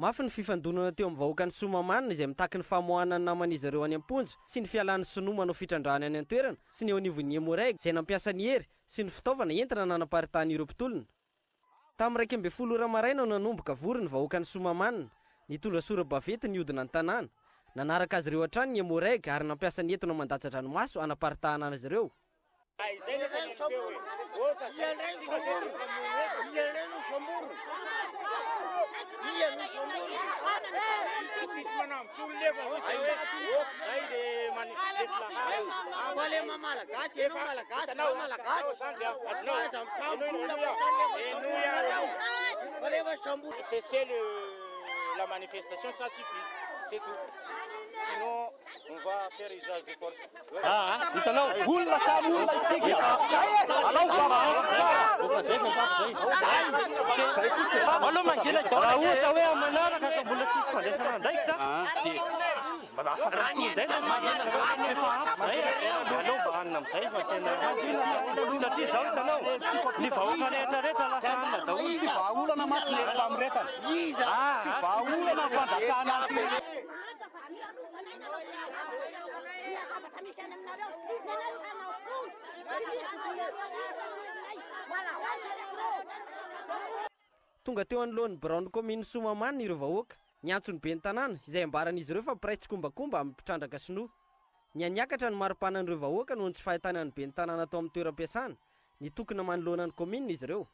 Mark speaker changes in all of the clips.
Speaker 1: Mafy ny fifandonana teo amin'ny vahoaka ny Soamahamanina izay mitaky ny famoahana ny naman'izy ireo any am-ponja sy ny fialan'ny sinoa manao fitrandrana any an-toerana sy ny eo anivon'ny Emoreg izay nampiasa ny hery sy ny fitaovana entina nanaparitany ireo mpitolona. Tamin'ny 12 ora maraina no nanomboka vory ny vahoaka ny Soamahamanina, nitondra sora-bavety niodina ny tanàna. Nanaraka azy ireo hatrany ny Emoreg ary nampiasa ny entona mandatsa-dranomaso anaparitahana azy ireo.
Speaker 2: C'est la manifestation, ça suffit, c'est tout. Sinon, on va faire usage de force.
Speaker 1: Tonga teo anoloan'ny Brown commune Soamahamanina ireo vahoaka, niantsony be ny tanàna izay ambaran'izy ireo fa piraitsy kombakomba amin'ny mpitrandranka sinoa. Ny aniakatra ny maripanan'ireo vahoaka noho ny tsy fahitanany be ny tanàna atao amin'ny toeram-piasana, nitokana manoloana ny commune izy ireo.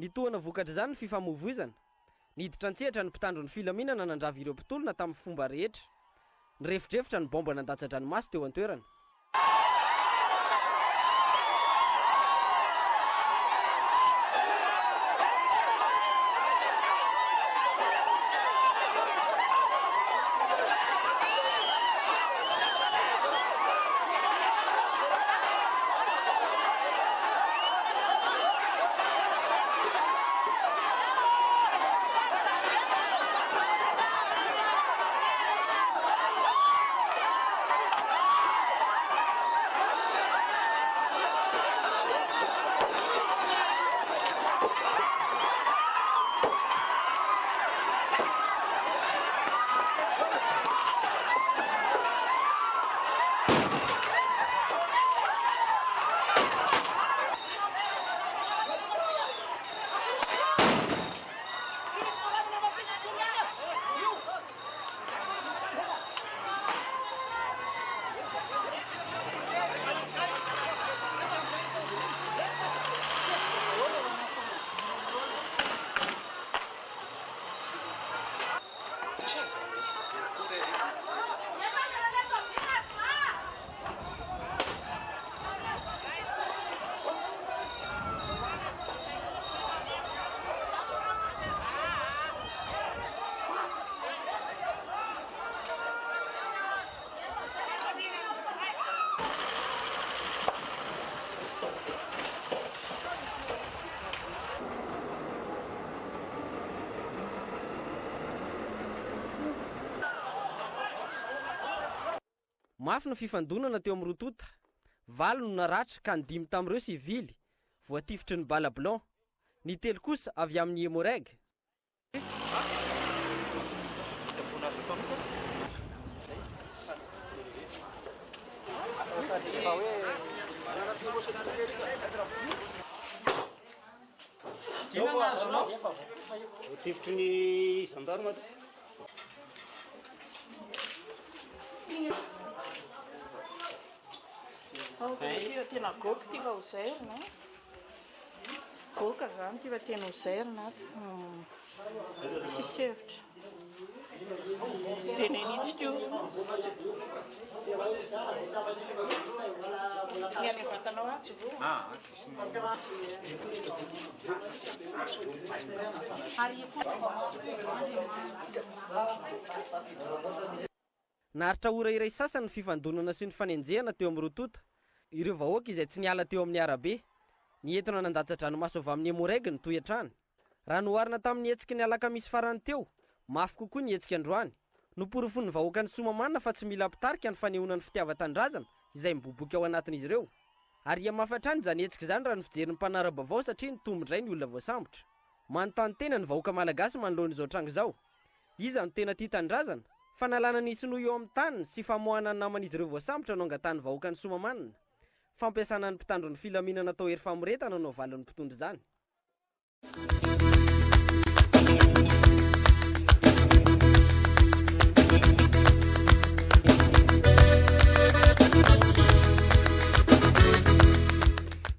Speaker 1: Nitohana vokatra izany ny fifamoivoizana. Niditra an-tsehatra ny mpitandro ny filaminana nandrava ireo mpitolona tamin'ny fomba rehetra. Nirefitrefitra ny bomba nandatsa-dranomaso teo an-toerana. Mafy ny fifandonana teo amin'ny Rotota. Valo no naratra ka ny 5 tamin'ireo sivily, voatifitry ny bala blanc. Ny 3 kosa avy amin'ny Emoreg.
Speaker 2: Voatifitry ny gendarme.
Speaker 3: Tia tena goka tia ho zairina. Goka zany tia tena ho zairina. Tsy sevitra. Dia nenitsika io. Ny any vatanao atsy vo.
Speaker 1: Naharitra ora iray sasany ny fifandonana sy ny fanenjehana teo amin'ny Rotota. Ireo vahoaka izay tsy niala teo amin'ny arabe, nientona nandatsa-dranomaso avy amin'ny Emoreg ny toy hatrany. Raha noharina tamin'ny hetsiky ny alakamisy farany teo, mafy kokoa ny hetsiky androany. Noporofon'ny vahoaka ny Soamamanina fa tsy mila pitarika ny fanehoana ny fitiavan-tandrazana izay miboboka ao anatin'izy ireo. Ary mafatrany izany hetsiky izany raha ny fijerin'ny mpanara-bavao satria ny tombondray ny olona voasambotra. Manontany tena ny vahoaka malagasy manoloana izao tranga izao. Iza no tena tia tandrazana? Fanalana ny sinoa eo amin'ny taniny sy famoahana ny naman'izy ireo voasambotra no angatahany vahoaka ny Soamamanina. Fampiasana ny mpitandro ny filaminana atao hery famoretana no avalan'ny mpitondra izany.